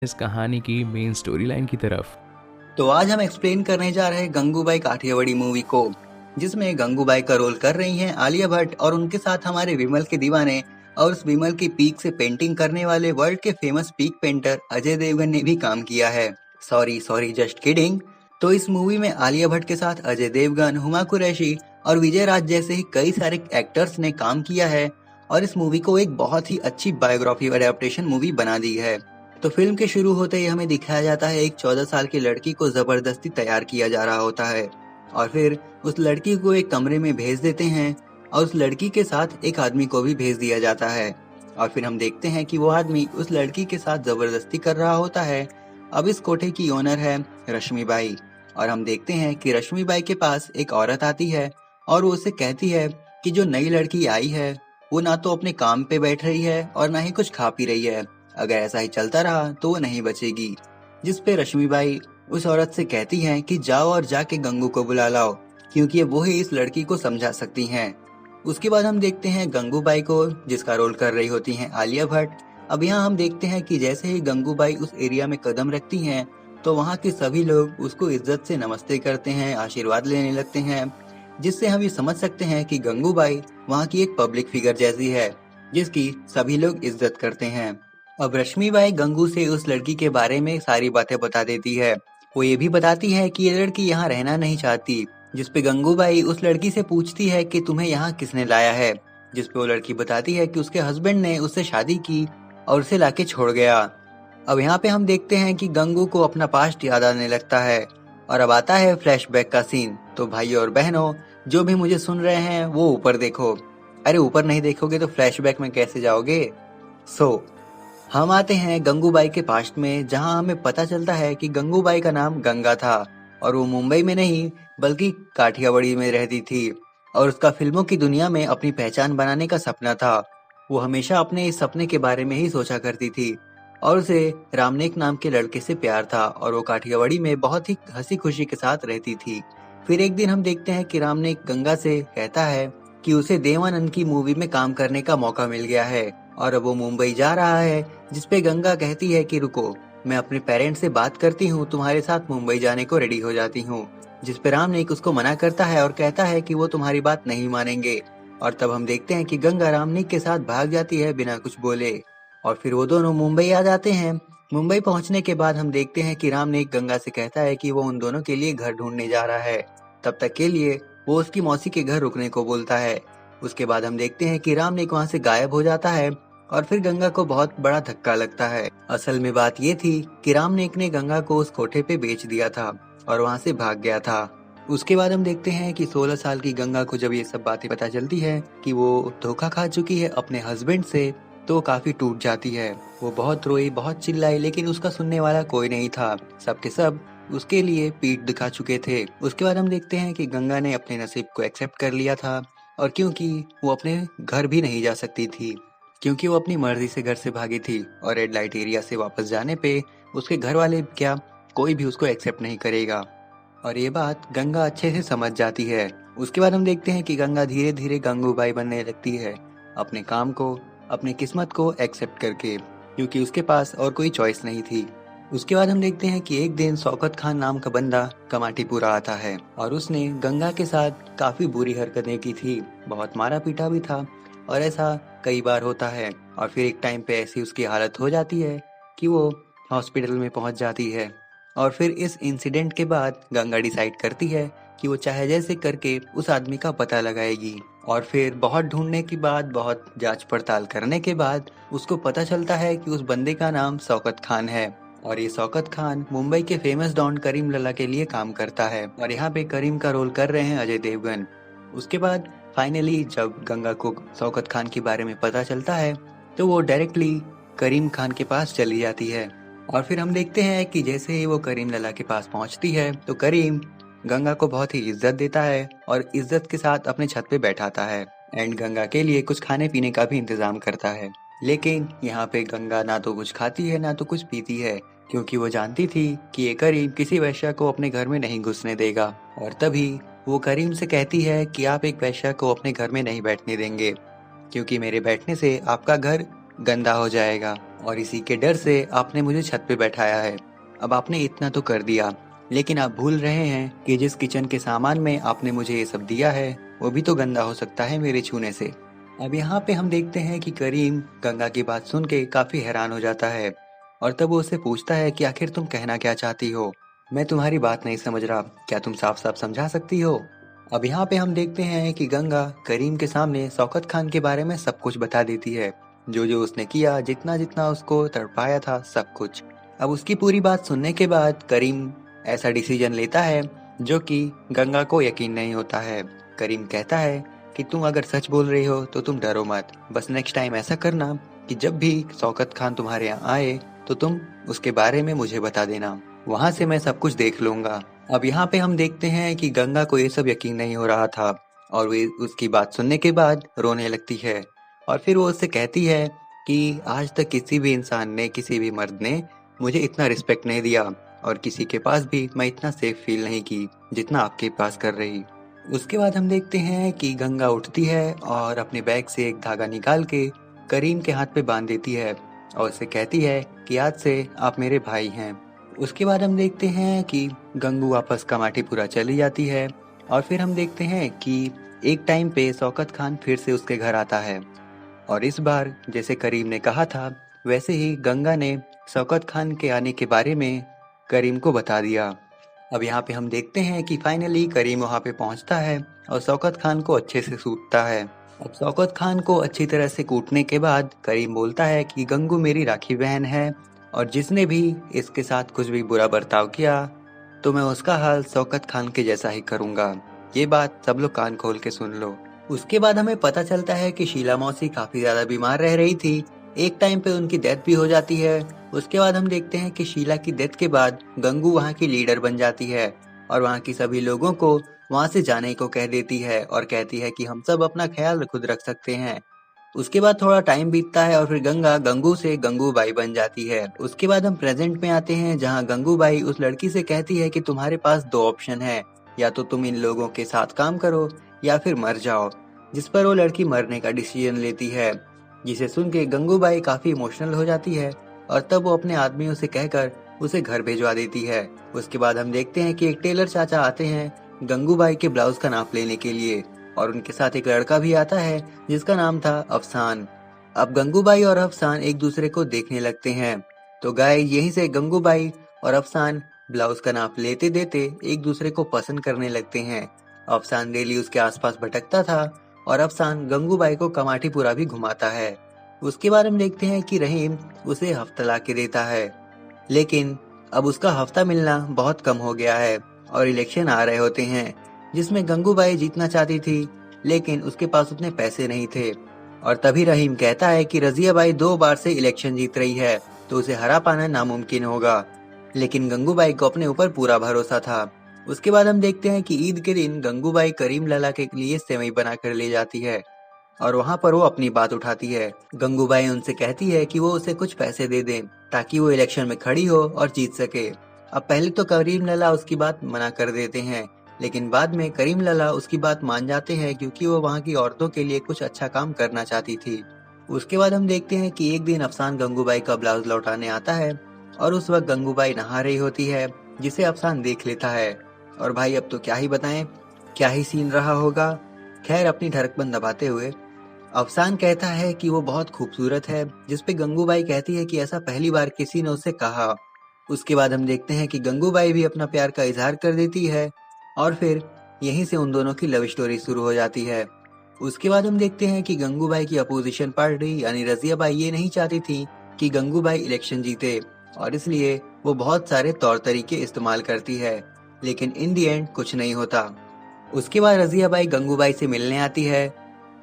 इस कहानी की मेन स्टोरी लाइन की तरफ। तो आज हम एक्सप्लेन करने जा रहे हैं गंगूबाई काठियावाड़ी मूवी को, जिसमें गंगूबाई का रोल कर रही हैं आलिया भट्ट और उनके साथ हमारे विमल के दीवाने और उस विमल की पीक से पेंटिंग करने वाले वर्ल्ड के famous peak painter Ajay Devgan ने भी काम किया है। Sorry sorry, just kidding. तो इस मूवी में आलिया भट्ट के साथ अजय देवगन, हुमा कुरैशी और विजय राज जैसे ही कई सारे एक्टर्स ने काम किया है और इस मूवी को एक बहुत ही अच्छी बायोग्राफी अडेप्टेशन मूवी बना दी है। तो फिल्म के शुरू होते ही हमें दिखाया जाता है एक 14 साल की लड़की को जबरदस्ती तैयार किया जा रहा होता है और फिर उस लड़की को एक कमरे में भेज देते हैं और उस लड़की के साथ एक आदमी को भी भेज दिया जाता है और फिर हम देखते हैं कि वो आदमी उस लड़की के साथ जबरदस्ती कर रहा होता है। अब इस कोठे की ओनर है रश्मिबाई और हम देखते हैं कि रश्मिबाई के पास एक औरत आती है और वो उसे कहती है कि जो नई लड़की आई है वो ना तो अपने काम पे बैठ रही है और ना ही कुछ खा पी रही है। अगर ऐसा ही चलता रहा तो वो नहीं बचेगी। जिस पे रश्मिबाई उस औरत से कहती हैं कि जाओ और जाके गंगू को बुला लाओ, क्योंकि वो ही इस लड़की को समझा सकती हैं। उसके बाद हम देखते हैं गंगूबाई को, जिसका रोल कर रही होती हैं आलिया भट्ट। अब यहाँ हम देखते हैं कि जैसे ही गंगूबाई उस एरिया में कदम रखती हैं तो वहाँ के सभी लोग उसको इज्जत से नमस्ते करते हैं, आशीर्वाद लेने लगते हैं, जिससे हम ये समझ सकते हैं कि गंगूबाई वहाँ की एक पब्लिक फिगर जैसी है जिसकी सभी लोग इज्जत करते हैं। अब रश्मिबाई गंगू से उस लड़की के बारे में सारी बातें बता देती है। वो ये भी बताती है कि ये लड़की यहाँ रहना नहीं चाहती, जिसपे गंगूबाई उस लड़की से पूछती है कि तुम्हें यहाँ किसने लाया है, जिसपे वो लड़की बताती है कि उसके हस्बैंड ने उससे शादी की और उसे लाके छोड़ गया। अब यहाँ पे हम देखते हैं कि गंगू को अपना पास्ट याद आने लगता है और अब आता है फ्लैशबैक का सीन। तो भाइयों और बहनों, जो भी मुझे सुन रहे हैं वो ऊपर देखो। अरे ऊपर नहीं देखोगे तो फ्लैशबैक में कैसे जाओगे। हम आते हैं गंगूबाई के पास्ट में, जहां हमें पता चलता है कि गंगूबाई का नाम गंगा था और वो मुंबई में नहीं बल्कि काठियावाड़ी में रहती थी और उसका फिल्मों की दुनिया में अपनी पहचान बनाने का सपना था। वो हमेशा अपने इस सपने के बारे में ही सोचा करती थी और उसे रामनेक नाम के लड़के से प्यार था और वो काठियावाड़ी में बहुत ही हंसी खुशी के साथ रहती थी। फिर एक दिन हम देखते हैं कि रामनेक गंगा से कहता है कि उसे देवानंद की मूवी में काम करने का मौका मिल गया है और अब वो मुंबई जा रहा है, जिसपे गंगा कहती है कि रुको, मैं अपने पेरेंट्स से बात करती हूँ, तुम्हारे साथ मुंबई जाने को रेडी हो जाती हूँ। जिसपे रामनेक उसको मना करता है और कहता है कि वो तुम्हारी बात नहीं मानेंगे और तब हम देखते हैं कि गंगा रामनेक के साथ भाग जाती है बिना कुछ बोले और फिर वो दोनों मुंबई आ जाते हैं। मुंबई पहुंचने के बाद हम देखते हैं कि रामनेक गंगा से कहता है कि वो उन दोनों के लिए घर ढूंढने जा रहा है। तब तक के लिए वो उसकी मौसी के घर रुकने को बोलता है। उसके बाद हम देखते हैं कि रामनेक वहाँ से गायब हो जाता है और फिर गंगा को बहुत बड़ा धक्का लगता है। असल में बात ये थी कि रामनेक ने गंगा को उस कोठे पे बेच दिया था और वहाँ से भाग गया था। उसके बाद हम देखते हैं कि 16 साल की गंगा को जब ये सब बातें पता चलती है कि वो धोखा खा चुकी है अपने हस्बैंड से, तो वो काफी टूट जाती है। वो बहुत रोई, बहुत चिल्लाई, लेकिन उसका सुनने वाला कोई नहीं था। सबके सब उसके लिए पीठ दिखा चुके थे। उसके बाद हम देखते हैं कि गंगा ने अपने नसीब को एक्सेप्ट कर लिया था और क्योंकि वो अपने घर भी नहीं जा सकती थी, क्योंकि वो अपनी मर्जी से घर से भागी थी और रेड लाइट एरिया से वापस जाने पे उसके घर वाले क्या, कोई भी उसको एक्सेप्ट नहीं करेगा और ये बात गंगा अच्छे से समझ जाती है। उसके बाद हम देखते हैं कि गंगा धीरे धीरे गंगूबाई बनने लगती है, अपने काम को, अपनी किस्मत को एक्सेप्ट करके, क्योंकि उसके पास और कोई चॉइस नहीं थी। उसके बाद हम देखते हैं कि एक दिन शौकत खान नाम का बंदा कमाटीपुरा आता है और उसने गंगा के साथ काफी बुरी हरकतें की थी, बहुत मारा पीटा भी था और ऐसा कई बार होता है। और फिर एक टाइम पे ऐसी उसकी हालत हो जाती है कि वो हॉस्पिटल में पहुंच जाती है और फिर इस इंसिडेंट के बाद गंगा डिसाइड करती है कि वो चाहे जैसे करके उस आदमी का पता लगाएगी और फिर बहुत ढूंढने के बाद, बहुत जांच पड़ताल करने के बाद उसको पता चलता है कि उस बंदे का नाम शौकत खान है और ये शौकत खान मुंबई के फेमस डॉन करीम लला के लिए काम करता है और यहाँ पे करीम का रोल कर रहे हैं अजय देवगन। उसके बाद फाइनली जब गंगा को शौकत खान के बारे में पता चलता है तो वो डायरेक्टली करीम खान के पास चली जाती है और फिर हम देखते हैं कि जैसे ही वो करीम लला के पास पहुंचती है तो करीम गंगा को बहुत ही इज्जत देता है और इज्जत के साथ अपने छत पे बैठाता है एंड गंगा के लिए कुछ खाने पीने का भी इंतजाम करता है। लेकिन यहाँ पे गंगा ना तो कुछ खाती है ना तो कुछ पीती है, क्योंकि वो जानती थी कि ये करीम किसी वैश्या को अपने घर में नहीं घुसने देगा और तभी वो करीम से कहती है कि आप एक वैश्या को अपने घर में नहीं बैठने देंगे, क्योंकि मेरे बैठने से आपका घर गंदा हो जाएगा। और इसी के डर से आपने मुझे छत पे बैठाया है। अब आपने इतना तो कर दिया, लेकिन आप भूल रहे हैं कि जिस किचन के सामान में आपने मुझे ये सब दिया है वो भी तो गंदा हो सकता है मेरे छूने से। अब यहाँ पे हम देखते हैं कि करीम गंगा की बात सुन के काफी हैरान हो जाता है और तब वो उससे पूछता है कि आखिर तुम कहना क्या चाहती हो? मैं तुम्हारी बात नहीं समझ रहा, क्या तुम साफ साफ समझा सकती हो? अब यहाँ पे हम देखते हैं कि गंगा करीम के सामने शौकत खान के बारे में सब कुछ बता देती है, जो जो उसने किया, जितना जितना उसको तड़पाया था, सब कुछ। अब उसकी पूरी बात सुनने के बाद करीम ऐसा डिसीजन लेता है जो कि गंगा को यकीन नहीं होता है। करीम कहता है कि तुम अगर सच बोल रही हो तो तुम डरो मत, बस नेक्स्ट टाइम ऐसा करना कि जब भी शौकत खान तुम्हारे यहाँ आए तो तुम उसके बारे में मुझे बता देना, वहां से मैं सब कुछ देख लूंगा। अब यहाँ पे हम देखते हैं कि गंगा को ये सब यकीन नहीं हो रहा था और वे उसकी बात सुनने के बाद रोने लगती है और फिर वो उससे कहती है कि आज तक किसी भी इंसान ने, किसी भी मर्द ने मुझे इतना रिस्पेक्ट नहीं दिया और किसी के पास भी मैं इतना सेफ फील नहीं की जितना आपके पास कर रही। उसके बाद हम देखते हैं कि गंगा उठती है और अपने बैग से एक धागा निकाल के करीम के हाथ पे बांध देती है और उसे कहती है कि आज से आप मेरे भाई हैं। उसके बाद हम देखते हैं कि गंगू वापस कमाटीपुरा चली जाती है और फिर हम देखते हैं कि एक टाइम पे शौकत खान फिर से उसके घर आता है और इस बार जैसे करीम ने कहा था वैसे ही गंगा ने शौकत खान के आने के बारे में करीम को बता दिया। अब यहाँ पे हम देखते हैं कि फाइनली करीम वहाँ पे पहुँचता है और शौकत खान को अच्छे से सूटता है। अब शौकत खान को अच्छी तरह से कूटने के बाद करीम बोलता है कि गंगू मेरी राखी बहन है और जिसने भी इसके साथ कुछ भी बुरा बर्ताव किया तो मैं उसका हाल शौकत खान के जैसा ही करूंगा। ये बात सब लोग कान खोल के सुन लो। उसके बाद हमें पता चलता है कि शीला मौसी काफी ज्यादा बीमार रह रही थी, एक टाइम पे उनकी डेथ भी हो जाती है। उसके बाद हम देखते हैं कि शीला की डेथ के बाद गंगू वहाँ की लीडर बन जाती है और वहाँ की सभी लोगों को वहाँ से जाने को कह देती है और कहती है कि हम सब अपना ख्याल खुद रख सकते हैं। उसके बाद थोड़ा टाइम बीतता है और फिर गंगा गंगू से गंगूबाई बन जाती है। उसके बाद हम प्रेजेंट में आते हैं जहाँ गंगूबाई उस लड़की से कहती है कि तुम्हारे पास दो ऑप्शन है, या तो तुम इन लोगों के साथ काम करो या फिर मर जाओ। जिस पर वो लड़की मरने का डिसीजन लेती है, जिसे सुन के गंगूबाई काफी इमोशनल हो जाती है और तब वो अपने आदमियों से कहकर उसे घर भिजवा देती है। उसके बाद हम देखते हैं कि एक टेलर चाचा आते हैं गंगूबाई के ब्लाउज का नाप लेने के लिए और उनके साथ एक लड़का भी आता है जिसका नाम था अफसान। अब गंगूबाई और अफसान एक दूसरे को देखने लगते हैं तो गाय यहीं से गंगूबाई और अफसान ब्लाउज का नाप लेते देते एक दूसरे को पसंद करने लगते हैं। अफसान डेली उसके आसपास भटकता था और अफसान गंगूबाई को कमाटीपुरा भी घुमाता है। उसके बाद हम देखते हैं कि रहीम उसे हफ्ता ला के देता है, लेकिन अब उसका हफ्ता मिलना बहुत कम हो गया है और इलेक्शन आ रहे होते हैं जिसमें गंगूबाई जीतना चाहती थी, लेकिन उसके पास उतने पैसे नहीं थे। और तभी रहीम कहता है कि रजिया बाई 2 बार से इलेक्शन जीत रही है तो उसे हरा पाना नामुमकिन होगा, लेकिन गंगूबाई को अपने ऊपर पूरा भरोसा था। उसके बाद हम देखते हैं कि ईद के दिन गंगूबाई करीम लला के लिए सेवई बना कर ले जाती है और वहाँ पर वो अपनी बात उठाती है। गंगूबाई उनसे कहती है कि वो उसे कुछ पैसे दे दें ताकि वो इलेक्शन में खड़ी हो और जीत सके। अब पहले तो करीम लला उसकी बात मना कर देते हैं, लेकिन बाद में करीम लला उसकी बात मान जाते हैं क्योंकि वो वहाँ की औरतों के लिए कुछ अच्छा काम करना चाहती थी। उसके बाद हम देखते हैं कि एक दिन अफसान गंगूबाई का ब्लाउज लौटाने आता है और उस वक्त गंगूबाई नहा रही होती है, जिसे अफसान देख लेता है। और भाई अब तो क्या ही बताएं, क्या ही सीन रहा होगा। खैर अपनी ढरकबंद दबाते हुए अफसान कहता है कि वो बहुत खूबसूरत है, जिसपे गंगूबाई कहती है कि ऐसा पहली बार किसी ने उससे कहा। उसके बाद हम देखते हैं कि गंगूबाई भी अपना प्यार का इजहार कर देती है और फिर यहीं से उन दोनों की लव स्टोरी शुरू हो जाती है। उसके बाद हम देखते हैं कि गंगूबाई की अपोजिशन पार्टी यानी रजियाबाई ये नहीं चाहती थी कि गंगूबाई इलेक्शन जीते और इसलिए वो बहुत सारे तौर तरीके इस्तेमाल करती है, लेकिन इन दी एंड कुछ नहीं होता। उसके बाद रजियाबाई गंगूबाई से मिलने आती है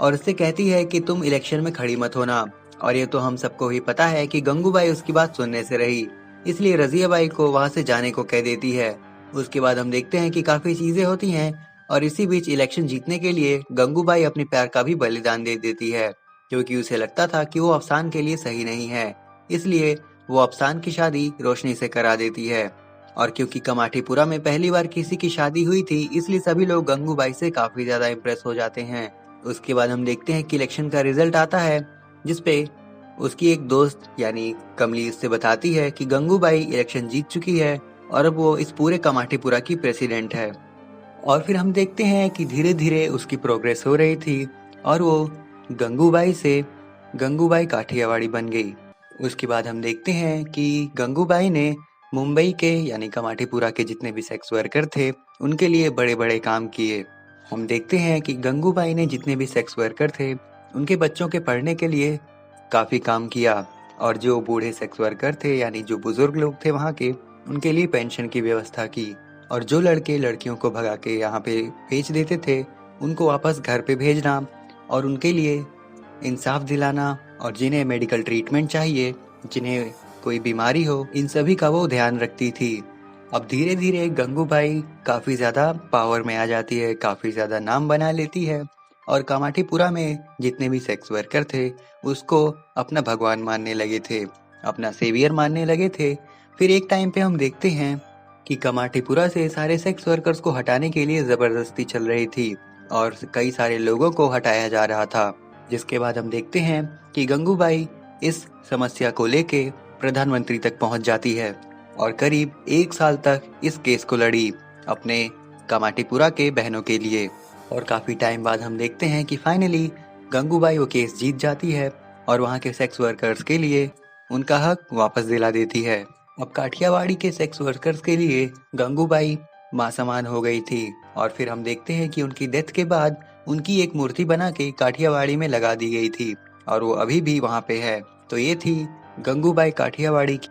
और उससे कहती है कि तुम इलेक्शन में खड़ी मत होना, और ये तो हम सबको ही पता है कि गंगूबाई उसकी बात सुनने से रही, इसलिए रजियाबाई को वहां से जाने को कह देती है। उसके बाद हम देखते हैं कि काफी चीजें होती हैं और इसी बीच इलेक्शन जीतने के लिए गंगूबाई अपने प्यार का भी बलिदान दे देती है, क्योंकि उसे लगता था कि वो अफसान के लिए सही नहीं है, इसलिए वो अफसान की शादी रोशनी से करा देती है। और क्योंकि कमाटीपुरा में पहली बार किसी की शादी हुई थी, इसलिए सभी लोग गंगूबाई से काफी ज्यादा इम्प्रेस हो जाते हैं। उसके बाद हम देखते हैं कि इलेक्शन का रिजल्ट आता है जिसपे उसकी एक दोस्त यानी कमली इससे बताती है कि गंगूबाई इलेक्शन जीत चुकी है और अब वो इस पूरे कमाटीपुरा की प्रेसिडेंट है। और फिर हम देखते हैं कि धीरे धीरे उसकी प्रोग्रेस हो रही थी और वो गंगूबाई से गंगूबाई काठियावाड़ी बन गई। उसके बाद हम देखते हैं कि गंगूबाई ने मुंबई के यानी कमाटीपुरा के जितने भी सेक्स वर्कर थे उनके लिए बड़े बड़े काम किए। हम देखते हैं कि गंगूबाई ने जितने भी सेक्स वर्कर थे उनके बच्चों के पढ़ने के लिए काफ़ी काम किया और जो बूढ़े सेक्स वर्कर थे यानी जो बुजुर्ग लोग थे वहाँ के उनके लिए पेंशन की व्यवस्था की और जो लड़के लड़कियों को भगा के यहाँ पे भेज देते थे उनको वापस घर पे भेजना और उनके लिए इंसाफ दिलाना और जिन्हें मेडिकल ट्रीटमेंट चाहिए, जिन्हें कोई बीमारी हो, इन सभी का वो ध्यान रखती थी। अब धीरे धीरे गंगूबाई काफ़ी ज़्यादा पावर में आ जाती है, काफ़ी ज़्यादा नाम बना लेती है और कामाठीपुरा में जितने भी सेक्स वर्कर थे उसको अपना भगवान मानने लगे थे, अपना सेवियर मानने लगे थे। फिर एक टाइम पे हम देखते हैं कि कमाटीपुरा से सारे सेक्स वर्कर्स को हटाने के लिए ज़बरदस्ती चल रही थी और कई सारे लोगों को हटाया जा रहा था। जिसके बाद हम देखते हैं कि गंगूबाई इस समस्या को लेके प्रधानमंत्री तक पहुंच जाती है और करीब 1 साल तक इस केस को लड़ी अपने कमाटीपुरा के बहनों के लिए। और काफ़ी टाइम बाद हम देखते हैं कि फाइनली गंगूबाई वो केस जीत जाती है और वहाँ के सेक्स वर्कर्स के लिए उनका हक वापस दिला देती है। अब काठियावाड़ी के सेक्स वर्कर्स के लिए गंगूबाई मां समान हो गई थी और फिर हम देखते हैं कि उनकी डेथ के बाद उनकी एक मूर्ति बना के काठियावाड़ी में लगा दी गई थी और वो अभी भी वहाँ पे है। तो ये थी गंगूबाई काठियावाड़ी की